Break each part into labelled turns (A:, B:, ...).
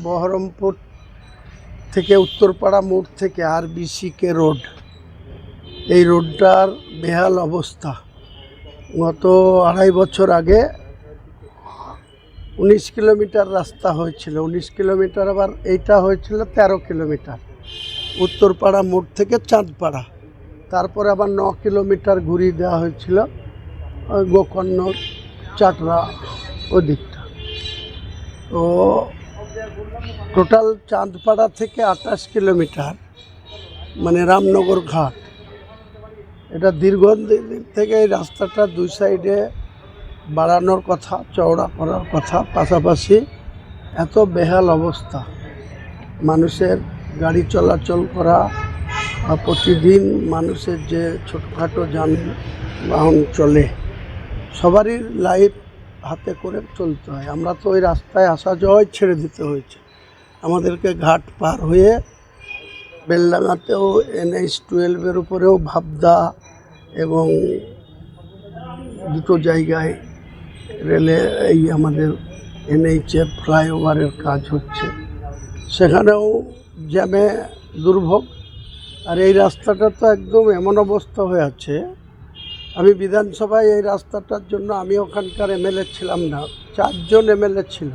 A: বহরমপুর থেকে উত্তরপাড়া মোড় থেকে RBCK রোড, এই রোডটার বেহাল অবস্থা। গত 2.5 বছর আগে 19 কিলোমিটার রাস্তা হয়েছিল, 19 কিলোমিটার, আবার এইটা হয়েছিল 13 কিলোমিটার উত্তরপাড়া মোড় থেকে চাঁদপাড়া। তারপরে আবার 9 কিলোমিটার ঘুরিয়ে দেওয়া হয়েছিল গোকর্ণ চাটরা ওই দিকটা। তো টোটাল চাঁদপাড়া থেকে 28 কিলোমিটার, মানে রামনগর ঘাট। এটা দীর্ঘদিন থেকে এই রাস্তাটা দুই সাইডে বাড়ানোর কথা, চওড়া করার কথা, পাশাপাশি এত বেহাল অবস্থা, মানুষের গাড়ি চলাচল করা বা প্রতিদিন মানুষের যে ছোটোখাটো যানবাহন চলে, সবারই লাইফ হাতে করে চলতে হয়। আমরা তো ওই রাস্তায় আসা যাওয়াই ছেড়ে দিতে হয়েছে, আমাদেরকে ঘাট পার হয়ে বেলডাঙাতেও NH-12 উপরেও ভাবদা এবং দুটো জায়গায় রেলে এই আমাদের NH-এর ফ্লাইওভারের কাজ হচ্ছে, সেখানেও জ্যামে দুর্ভোগ। আর এই রাস্তাটা তো একদম এমন অবস্থা হয়ে আছে, আমি বিধানসভায় এই রাস্তাটার জন্য, আমি ওখানকার MLA ছিলাম না, 4জন MLA ছিল।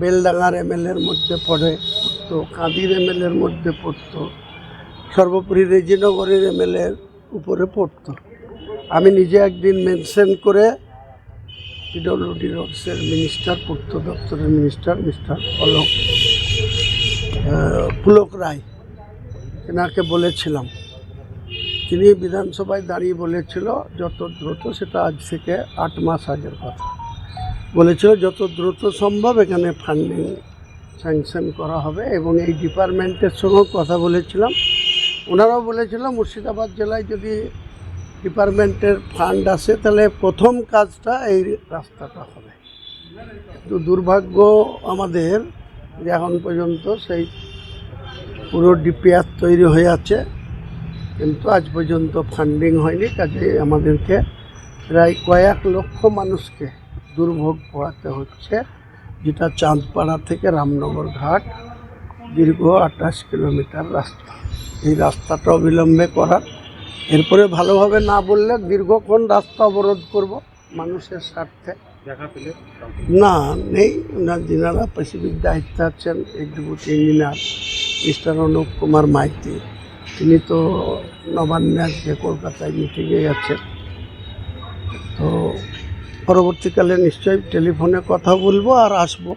A: বেলডাঙার MLA-র মধ্যে পড়তো, কাঁদির MLA-র মধ্যে পড়তো, সর্বোপরি রেজিনগরের MLA-র উপরে পড়তো। আমি নিজে একদিন মেনশন করে PWD রোডসের মিনিস্টার, পূর্ত দপ্তরের মিনিস্টার মিস্টার পুলক রায়, এনাকে বলেছিলাম। তিনি বিধানসভায় দাঁড়িয়ে বলেছিল যত দ্রুত, সেটা আজ থেকে 8 মাস আগের কথা, বলেছিল যত দ্রুত সম্ভব এখানে ফান্ডিং স্যাংশন করা হবে। এবং এই ডিপার্টমেন্টের সঙ্গেও কথা বলেছিলাম, ওনারাও বলেছিল মুর্শিদাবাদ জেলায় যদি ডিপার্টমেন্টের ফান্ড আসে তাহলে প্রথম কাজটা এই রাস্তাটা হবে। কিন্তু দুর্ভাগ্য আমাদের যে এখন পর্যন্ত সেই পুরো DPR তৈরি হয়ে আছে, কিন্তু আজ পর্যন্ত ফান্ডিং হয়নি। কাজে আমাদেরকে প্রায় কয়েক লক্ষ মানুষকে দুর্ভোগ পোহাতে হচ্ছে, যেটা চাঁদপাড়া থেকে রামনগর ঘাট দীর্ঘ 28 কিলোমিটার রাস্তা। এই রাস্তাটা অবিলম্বে করার, এরপরে ভালোভাবে না বললে দীর্ঘক্ষণ রাস্তা অবরোধ করব মানুষের স্বার্থে। না নেই, যিনারা স্পেসিফিক দায়িত্বে আছেন, executive engineer mister Anup Kumar Maiti, তিনি তো নবান্নে আজকে কলকাতায় মিটিংয়ে গেছেন। তো পরবর্তীকালে নিশ্চয়ই টেলিফোনে কথা বলবো আর আসবো।